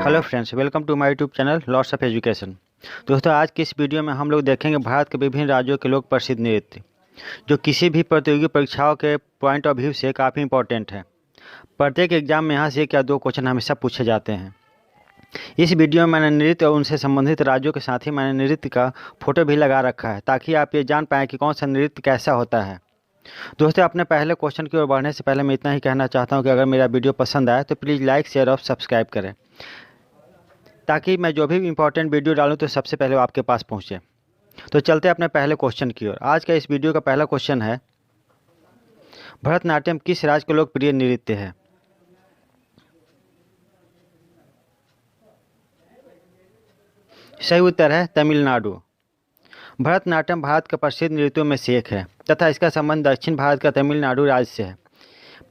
Hello friends, welcome to my YouTube channel lots of education. दोस्तों, आज की इस वीडियो में हम लोग देखेंगे भारत के विभिन्न राज्यों के लोक प्रसिद्ध नृत्य, जो किसी भी प्रतियोगी परीक्षाओं के पॉइंट ऑफ व्यू से काफ़ी इंपॉर्टेंट है। प्रत्येक एग्जाम में यहाँ से एक या दो क्वेश्चन हमेशा पूछे जाते हैं। इस वीडियो में मैंने नृत्य और उनसे संबंधित राज्यों के साथ ही मैंने नृत्य का फोटो भी लगा रखा है, ताकि आप ये जान पाएँ कि कौन सा नृत्य कैसा होता है। दोस्तों, अपने पहले क्वेश्चन की ओर बढ़ने से पहले मैं इतना ही कहना चाहता हूँ कि अगर मेरा वीडियो पसंद आए तो प्लीज़ लाइक, शेयर और सब्सक्राइब करें, ताकि मैं जो भी इंपॉर्टेंट वीडियो डालूं तो सबसे पहले वो आपके पास पहुंचे। तो चलते हैं अपने पहले क्वेश्चन की ओर। आज का इस वीडियो का पहला क्वेश्चन है, भरतनाट्यम किस राज्य का लोकप्रिय नृत्य है? सही उत्तर है तमिलनाडु। भरतनाट्यम भारत के प्रसिद्ध नृत्यों में से एक है तथा इसका संबंध दक्षिण भारत का तमिलनाडु राज्य से है।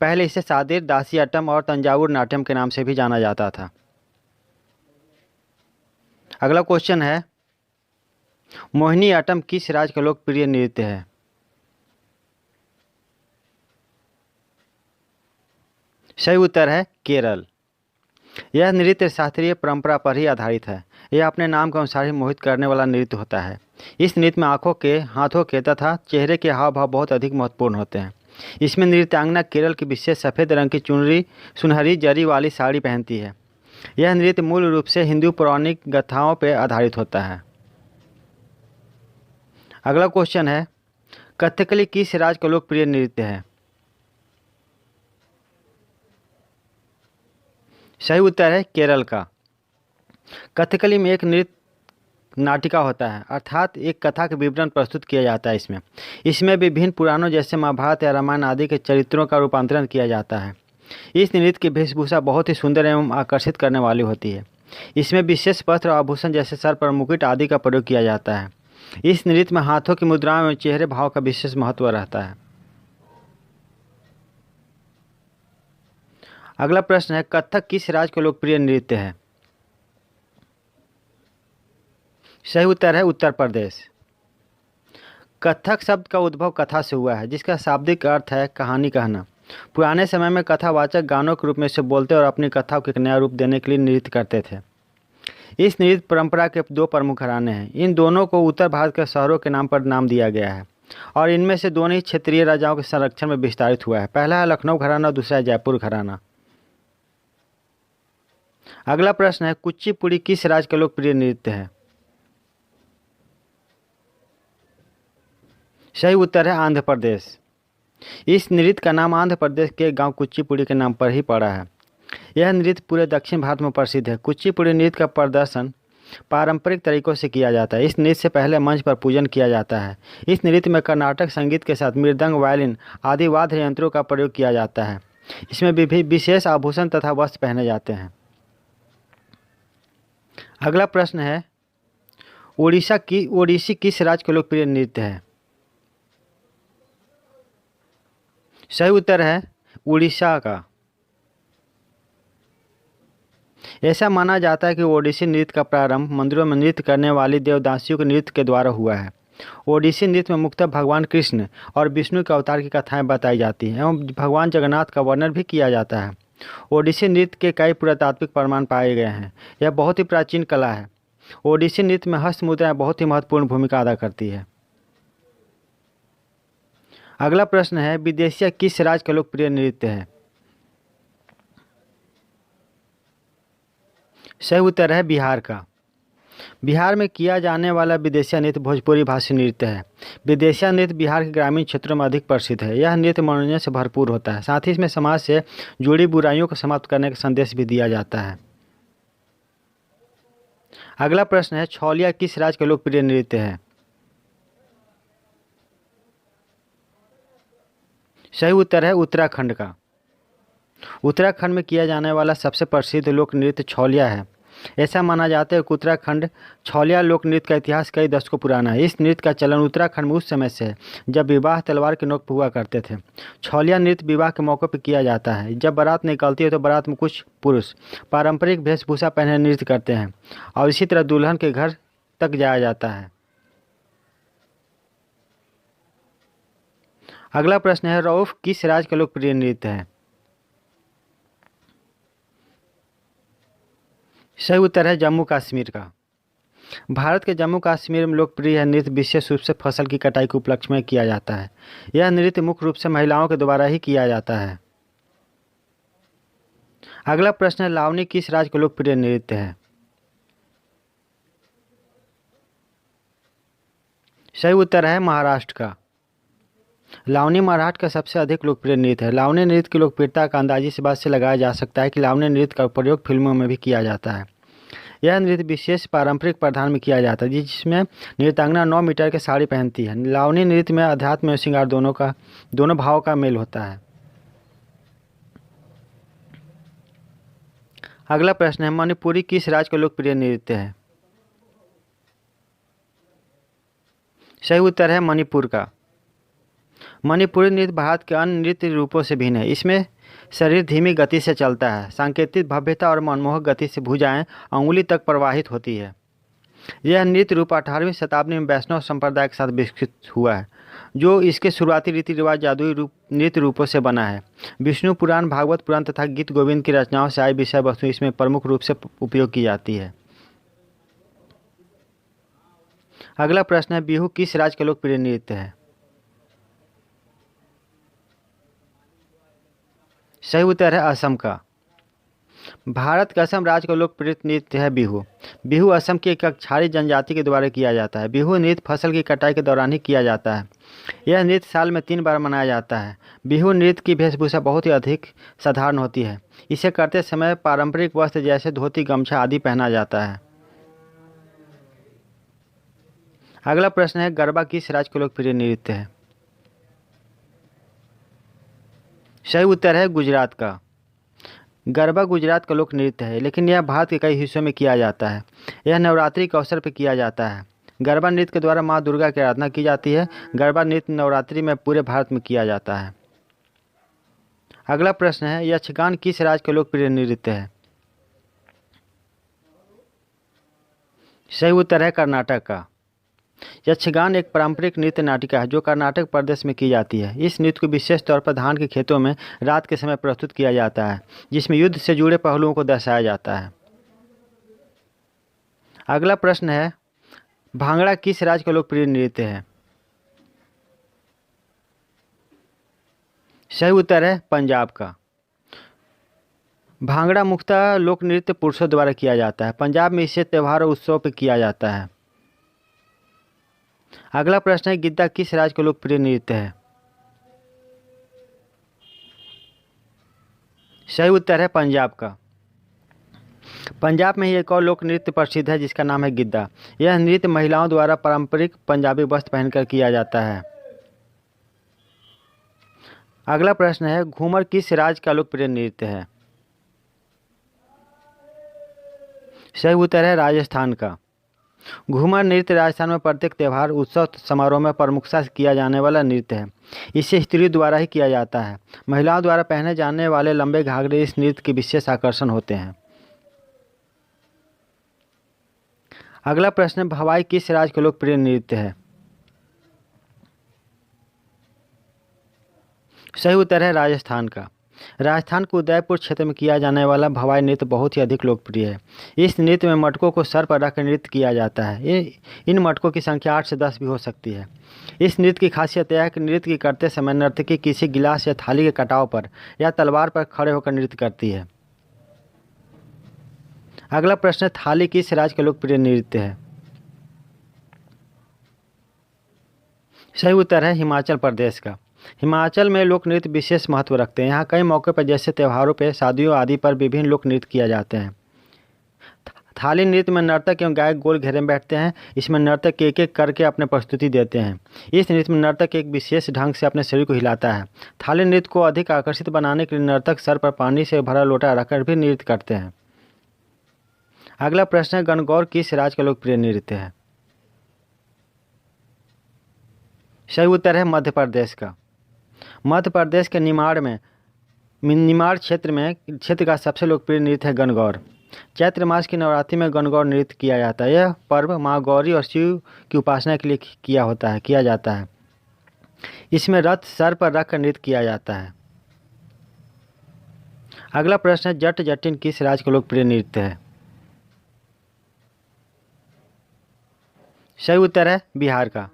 पहले इसे सादिर, दासियाटम और तंजावुर नाट्यम के नाम से भी जाना जाता था। अगला क्वेश्चन है, मोहिनीअट्टम किस राज्य का लोकप्रिय नृत्य है? सही उत्तर है केरल। यह नृत्य शास्त्रीय परंपरा पर ही आधारित है। यह अपने नाम के अनुसार ही मोहित करने वाला नृत्य होता है। इस नृत्य में आंखों के, हाथों के तथा चेहरे के हाव भाव बहुत अधिक महत्वपूर्ण होते हैं। इसमें नृत्यांगना केरल की विशेष सफ़ेद रंग की चुनरी, सुनहरी जरी वाली साड़ी पहनती है। यह नृत्य मूल रूप से हिंदू पौराणिक गाथाओं पर आधारित होता है। अगला क्वेश्चन है, कथकली किस राज्य का लोकप्रिय नृत्य है? सही उत्तर है केरल का। कथकली में एक नृत्य नाटिका होता है, अर्थात एक कथा के विवरण प्रस्तुत किया जाता है। इसमें विभिन्न पुराणों जैसे महाभारत या रामायण आदि के चरित्रों का रूपांतरण किया जाता है। इस नृत्य की वेशभूषा बहुत ही सुंदर एवं आकर्षित करने वाली होती है। इसमें विशेष वस्त्र और आभूषण जैसे सर पर मुकुट आदि का प्रयोग किया जाता है। इस नृत्य में हाथों की मुद्राओं में चेहरे भाव का विशेष महत्व रहता है। अगला प्रश्न है, कथक किस राज्य का लोकप्रिय नृत्य है? सही उत्तर है उत्तर प्रदेश। कथक शब्द का उद्भव कथा से हुआ है, जिसका शाब्दिक अर्थ है कहानी कहना। पुराने समय में कथावाचक गानों के रूप में इसे बोलते और अपनी कथाओं को एक नया रूप देने के लिए नृत्य करते थे। इस नृत्य परंपरा के दो प्रमुख घराने हैं। इन दोनों को उत्तर भारत के शहरों के नाम पर नाम दिया गया है और इनमें से दोनों ही क्षेत्रीय राजाओं के संरक्षण में विस्तारित हुआ है। पहला है लखनऊ घराना, दूसरा है जयपुर घराना। अगला प्रश्न है, कुचिपुड़ी किस राज्य का लोकप्रिय नृत्य है? सही उत्तर है आंध्र प्रदेश। इस नृत्य का नाम आंध्र प्रदेश के गांव कुचिपुड़ी के नाम पर ही पड़ा है। यह नृत्य पूरे दक्षिण भारत में प्रसिद्ध है। कुचिपुड़ी नृत्य का प्रदर्शन पारंपरिक तरीकों से किया जाता है। इस नृत्य से पहले मंच पर पूजन किया जाता है। इस नृत्य में कर्नाटक संगीत के साथ मृदंग, वायलिन आदि वाद्य यंत्रों का प्रयोग किया जाता है। इसमें विशेष आभूषण तथा वस्त्र पहने जाते हैं। अगला प्रश्न है, ओडिसी किस राज्य का लोकप्रिय नृत्य है? सही उत्तर है उड़ीसा का। ऐसा माना जाता है कि ओडिसी नृत्य का प्रारंभ मंदिरों में नृत्य करने वाली देवदासियों के नृत्य के द्वारा हुआ है। ओडिसी नृत्य में मुख्यतः भगवान कृष्ण और विष्णु के अवतार की कथाएं बताई जाती हैं एवं भगवान जगन्नाथ का वर्णन भी किया जाता है। ओडिसी नृत्य के कई पुरातात्विक प्रमाण पाए गए हैं। यह बहुत ही प्राचीन कला है। ओडिसी नृत्य में हस्त मुद्राएं बहुत ही महत्वपूर्ण भूमिका अदा करती है। अगला प्रश्न है, विदेशिया किस राज्य का लोकप्रिय नृत्य है? सही उत्तर है बिहार का। बिहार में किया जाने वाला विदेशिया नृत्य भोजपुरी भाषी नृत्य है। विदेशिया नृत्य बिहार के ग्रामीण क्षेत्रों में अधिक प्रसिद्ध है। यह नृत्य मनोरंजन से भरपूर होता है, साथ ही इसमें समाज से जुड़ी बुराइयों को समाप्त करने का संदेश भी दिया जाता है। अगला प्रश्न है, छौलिया किस राज्य का लोकप्रिय नृत्य है? सही उत्तर है उत्तराखंड का। उत्तराखंड में किया जाने वाला सबसे प्रसिद्ध लोक नृत्य छौलिया है। ऐसा माना जाता है कि उत्तराखंड छौलिया लोक नृत्य का इतिहास कई दशकों पुराना है। इस नृत्य का चलन उत्तराखंड में उस समय से है जब विवाह तलवार के नोक पर हुआ करते थे। छौलिया नृत्य विवाह के मौके पर किया जाता है। जब बारात निकलती है तो बारात में कुछ पुरुष पारंपरिक वेशभूषा पहने नृत्य करते हैं और इसी तरह दुल्हन के घर तक जाया जाता है। अगला प्रश्न है, रऊफ किस राज्य का लोकप्रिय नृत्य है? सही उत्तर है जम्मू कश्मीर का। भारत के जम्मू कश्मीर में लोकप्रिय यह नृत्य विशेष रूप से फसल की कटाई के उपलक्ष्य में किया जाता है। यह नृत्य मुख्य रूप से महिलाओं के द्वारा ही किया जाता है। अगला प्रश्न है, लावनी किस राज्य का लोकप्रिय नृत्य है? सही उत्तर है महाराष्ट्र का। लावनी महाराष्ट्र का सबसे अधिक लोकप्रिय नृत्य है। लावनी नृत्य की लोकप्रियता का अंदाजा इस बात से लगाया जा सकता है कि लावनी नृत्य का प्रयोग फिल्मों में भी किया जाता है। यह नृत्य विशेष पारंपरिक परिधान में किया जाता है जिसमें नृत्यांगना 9 मीटर की साड़ी पहनती है। लावनी नृत्य में अध्यात्म और श्रृंगार दोनों भावों का मेल होता है। अगला प्रश्न है, मणिपुरी किस राज्य का लोकप्रिय नृत्य है? सही उत्तर है मणिपुर का। मणिपुरी नृत्य भारत के अन्य नृत्य रूपों से भिन्न है। इसमें शरीर धीमी गति से चलता है। सांकेतिक भव्यता और मनमोहक गति से भुजाएं अंगुली तक प्रवाहित होती है। यह नृत्य रूप 18वीं शताब्दी में वैष्णव संप्रदाय के साथ विकसित हुआ है, जो इसके शुरुआती रीति रिवाज जादुई नृत्य रूपों से बना है। विष्णु पुराण, भागवत पुराण तथा गीत गोविंद की रचनाओं से आई विषय वस्तु इसमें प्रमुख रूप से उपयोग की जाती है। अगला प्रश्न है, बिहू किस राज्य का लोकप्रिय नृत्य है? सही उत्तर है असम का। भारत के असम राज्य का लोकप्रिय नृत्य है बिहू। बिहू असम की एक अक्षारी जनजाति के द्वारा किया जाता है। बिहू नृत्य फसल की कटाई के दौरान ही किया जाता है। यह नृत्य साल में 3 बार मनाया जाता है। बिहू नृत्य की वेशभूषा बहुत ही अधिक साधारण होती है। इसे करते समय पारंपरिक वस्त्र जैसे धोती, गमछा आदि पहना जाता है। अगला प्रश्न है, गरबा किस राज्य का लोकप्रिय नृत्य है? सही उत्तर है गुजरात का। गरबा गुजरात का लोक नृत्य है, लेकिन यह भारत के कई हिस्सों में किया जाता है। यह नवरात्रि के अवसर पर किया जाता है। गरबा नृत्य के द्वारा माँ दुर्गा की आराधना की जाती है। गरबा नृत्य नवरात्रि में पूरे भारत में किया जाता है। अगला प्रश्न है, यक्षगान किस राज्य का लोकप्रिय नृत्य है? सही उत्तर है कर्नाटक का। यक्षगान एक पारंपरिक नृत्य नाटिका है जो कर्नाटक प्रदेश में की जाती है। इस नृत्य को विशेष तौर पर धान के खेतों में रात के समय प्रस्तुत किया जाता है, जिसमें युद्ध से जुड़े पहलुओं को दर्शाया जाता है। अगला प्रश्न है, भांगड़ा किस राज्य का लोकप्रिय नृत्य है? सही उत्तर है पंजाब का। भांगड़ा मुख्यतः लोक नृत्य पुरुषों द्वारा किया जाता है। पंजाब में इसे त्योहार और उत्सव पर किया जाता है। अगला प्रश्न है, गिद्दा किस राज्य का लोकप्रिय नृत्य है? सही उत्तर है पंजाब का। पंजाब में ही एक और लोक नृत्य प्रसिद्ध है जिसका नाम है गिद्दा। यह नृत्य महिलाओं द्वारा पारंपरिक पंजाबी वस्त्र पहनकर किया जाता है। अगला प्रश्न है, घूमर किस राज्य का लोकप्रिय नृत्य है? सही उत्तर है राजस्थान का। घूमर नृत्य राजस्थान में प्रत्येक त्यौहार, उत्सव, समारोह में प्रमुखता से किया जाने वाला नृत्य है। इसे स्त्री द्वारा ही किया जाता है। महिलाओं द्वारा पहने जाने वाले लंबे घाघरे इस नृत्य के विशेष आकर्षण होते हैं। अगला प्रश्न है, भवाई किस राज्य का लोकप्रिय नृत्य है? सही उत्तर है राजस्थान का। राजस्थान के उदयपुर क्षेत्र में किया जाने वाला भवाई नृत्य बहुत ही अधिक लोकप्रिय है। इस नृत्य में मटकों को सर पर रखकर नृत्य किया जाता है। इन मटकों की संख्या 8 से 10 भी हो सकती है। इस नृत्य की खासियत यह है कि नृत्य की करते समय नर्तकी किसी गिलास या थाली के कटाव पर या तलवार पर खड़े होकर नृत्य करती है। अगला प्रश्न है, थाली किस राज्य का लोकप्रिय नृत्य है? सही उत्तर है हिमाचल प्रदेश का। हिमाचल में लोक नृत्य विशेष महत्व रखते हैं। यहाँ कई मौके पर जैसे त्योहारों पर, शादियों आदि पर विभिन्न लोक नृत्य किए जाते हैं। थाली नृत्य में नर्तक एवं गायक गोल घेरे में बैठते हैं। इसमें नर्तक एक एक करके अपने प्रस्तुति देते हैं। इस नृत्य में नर्तक एक विशेष ढंग से अपने शरीर को हिलाता है। थाली नृत्य को अधिक आकर्षित बनाने के लिए नर्तक सर पर पानी से भरा लोटा रखकर भी नृत्य करते हैं। अगला प्रश्न है, गणगौर किस राज्य का लोकप्रिय नृत्य है? सही उत्तर है मध्य प्रदेश का। मध्य प्रदेश के निमाड़ क्षेत्र का सबसे लोकप्रिय नृत्य है गणगौर। चैत्र मास की नवरात्रि में गणगौर नृत्य किया जाता है। यह पर्व माँ गौरी और शिव की उपासना के लिए किया जाता है। इसमें रथ सर पर रखकर नृत्य किया जाता है। अगला प्रश्न है, जट जटिन किस राज्य का लोकप्रिय नृत्य है? सही उत्तर है बिहार का।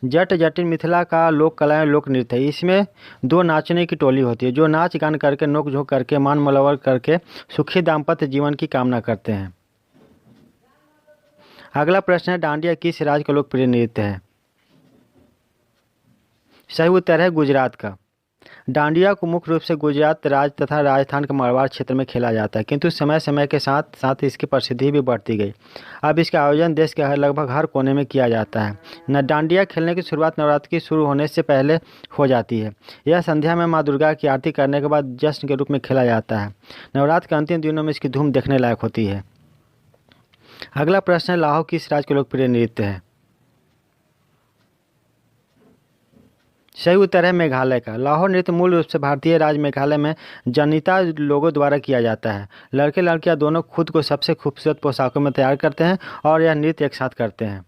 जट जटिन मिथिला का लोक कला एवं लोक नृत्य है। इसमें दो नाचने की टोली होती है जो नाच गान करके नोक झोंक करके मान मलवर करके सुखी दाम्पत्य जीवन की कामना करते हैं। अगला प्रश्न है डांडिया किस राज्य का लोकप्रिय नृत्य है। सही उत्तर है गुजरात का। डांडिया को मुख्य रूप से गुजरात राज्य तथा राजस्थान के मारवाड़ क्षेत्र में खेला जाता है, किंतु समय समय के साथ साथ इसकी प्रसिद्धि भी बढ़ती गई। अब इसका आयोजन देश के लगभग हर कोने में किया जाता है। न डांडिया खेलने की शुरुआत नवरात्रि की शुरू होने से पहले हो जाती है। यह संध्या में माँ दुर्गा की आरती करने के बाद जश्न के रूप में खेला जाता है। नवरात्र के अंतिम दिनों में इसकी धूम देखने लायक होती है। अगला प्रश्न है लाहौर किस राज्य का लोकप्रिय नृत्य है। सही उत्तर है मेघालय का। लाहौर नृत्य मूल रूप से भारतीय राज्य मेघालय में जनिता लोगों द्वारा किया जाता है। लड़के लड़कियां दोनों खुद को सबसे खूबसूरत पोशाकों में तैयार करते हैं और यह नृत्य एक साथ करते हैं।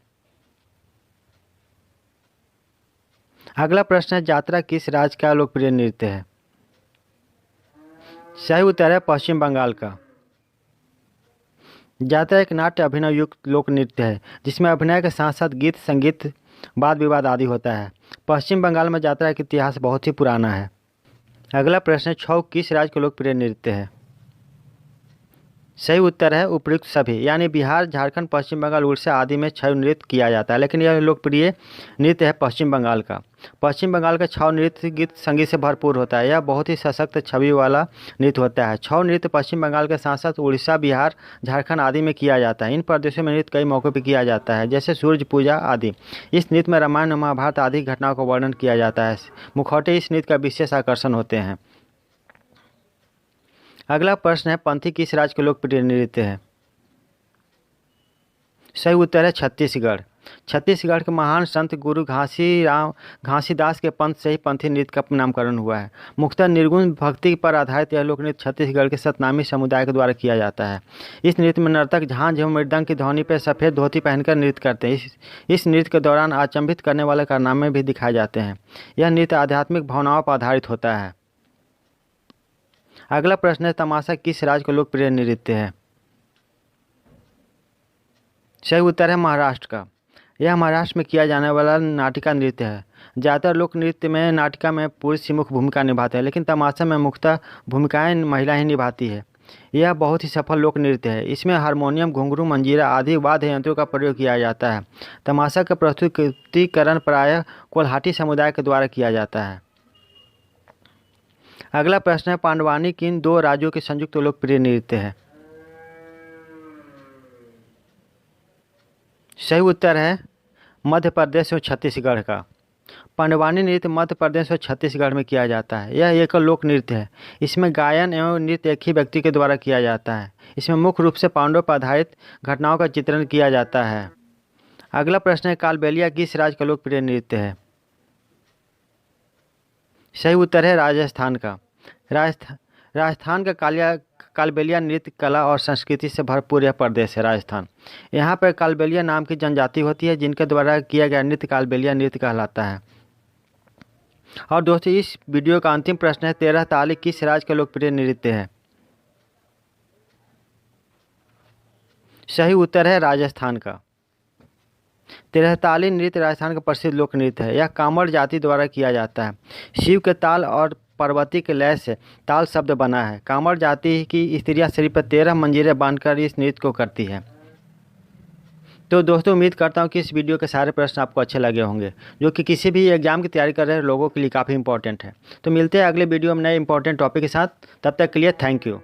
अगला प्रश्न है यात्रा किस राज्य का लोकप्रिय नृत्य है। सही उत्तर है पश्चिम बंगाल का। यात्रा एक नाट्य अभिनय युक्त लोक नृत्य है जिसमें अभिनय के साथ साथ गीत संगीत वाद विवाद आदि होता है। पश्चिम बंगाल में यात्रा का इतिहास बहुत ही पुराना है। अगला प्रश्न है छऊ किस राज्य का लोकप्रिय नृत्य है। सही उत्तर है उपयुक्त सभी, यानी बिहार झारखंड पश्चिम बंगाल उड़ीसा आदि में छऊ नृत्य किया जाता है, लेकिन यह लोकप्रिय नृत्य है पश्चिम बंगाल का। पश्चिम बंगाल का छऊ नृत्य गीत संगीत से भरपूर होता है। यह बहुत ही सशक्त छवि वाला नृत्य होता है। छऊ नृत्य पश्चिम बंगाल के साथ साथ उड़ीसा बिहार झारखंड आदि में किया जाता है। इन प्रदेशों में नृत्य कई मौक़ों पर किया जाता है जैसे सूर्य पूजा आदि। इस नृत्य में रामायण और महाभारत आदि घटनाओं का वर्णन किया जाता है। मुखौटे इस नृत्य का विशेष आकर्षण होते हैं। अगला प्रश्न है पंथी किस राज्य का लोकप्रिय नृत्य है। सही उत्तर है छत्तीसगढ़। छत्तीसगढ़ के महान संत गुरु घासीदास के पंथ से ही पंथी नृत्य का नामकरण हुआ है। मुख्यतः निर्गुण भक्ति पर आधारित यह लोक नृत्य छत्तीसगढ़ के सतनामी समुदाय के द्वारा किया जाता है। इस नृत्य में नर्तक झांझ एवं मृदंग की ध्वनि पर सफ़ेद धोती पहनकर नृत्य करते हैं। इस नृत्य के दौरान अचंभित करने वाले कारनामे भी दिखाए जाते हैं। यह नृत्य आध्यात्मिक भावनाओं पर आधारित होता है। अगला प्रश्न है तमाशा किस राज्य का लोकप्रिय नृत्य है। सही उत्तर है महाराष्ट्र का। यह महाराष्ट्र में किया जाने वाला नाटिका नृत्य है। ज़्यादातर लोक नृत्य में नाटिका में पुरुष ही मुख्य भूमिका निभाते हैं, लेकिन तमाशा में मुख्यतः भूमिकाएं महिला ही निभाती है। यह बहुत ही सफल लोक नृत्य है। इसमें हारमोनियम घुंघरू मंजीरा आदि वाद्य यंत्रों का प्रयोग किया जाता है। तमाशा का प्रस्तुतिकरण प्रायः कोल्हाटी समुदाय के द्वारा किया जाता है। अगला प्रश्न है पांडवानी किन दो राज्यों के संयुक्त लोकप्रिय नृत्य है। सही उत्तर है मध्य प्रदेश और छत्तीसगढ़ का। पांडवानी नृत्य मध्य प्रदेश और छत्तीसगढ़ में किया जाता है। यह एक लोक नृत्य है। इसमें गायन एवं नृत्य एक ही व्यक्ति के द्वारा किया जाता है। इसमें मुख्य रूप से पांडवों पर आधारित घटनाओं का चित्रण किया जाता है। अगला प्रश्न है कालबेलिया किस राज्य का लोकप्रिय नृत्य है। सही उत्तर है राजस्थान का। राजस्थान का कालबेलिया नृत्य कला और संस्कृति से भरपूर यह प्रदेश है राजस्थान। यहाँ पर कालबेलिया नाम की जनजाति होती है जिनके द्वारा किया गया नृत्य कालबेलिया नृत्य कहलाता है। और दोस्तों इस वीडियो का अंतिम प्रश्न है 13 ताली किस राज्य का लोकप्रिय नृत्य है। सही उत्तर है राजस्थान का। 13 ताली नृत्य राजस्थान का प्रसिद्ध लोक नृत्य है। यह कामड़ जाति द्वारा किया जाता है। शिव के ताल और पार्वती के लय से ताल शब्द बना है। कामड़ जाति की स्त्रियां शरीर पर 13 मंजीरें बांधकर इस नृत्य को करती है। तो दोस्तों उम्मीद करता हूँ कि इस वीडियो के सारे प्रश्न आपको अच्छे लगे होंगे, जो कि किसी भी एग्जाम की तैयारी कर रहे लोगों के लिए काफ़ी इंपॉर्टेंट है। तो मिलते हैं अगले वीडियो में नए इंपॉर्टेंट टॉपिक के साथ। तब तक के लिए थैंक यू।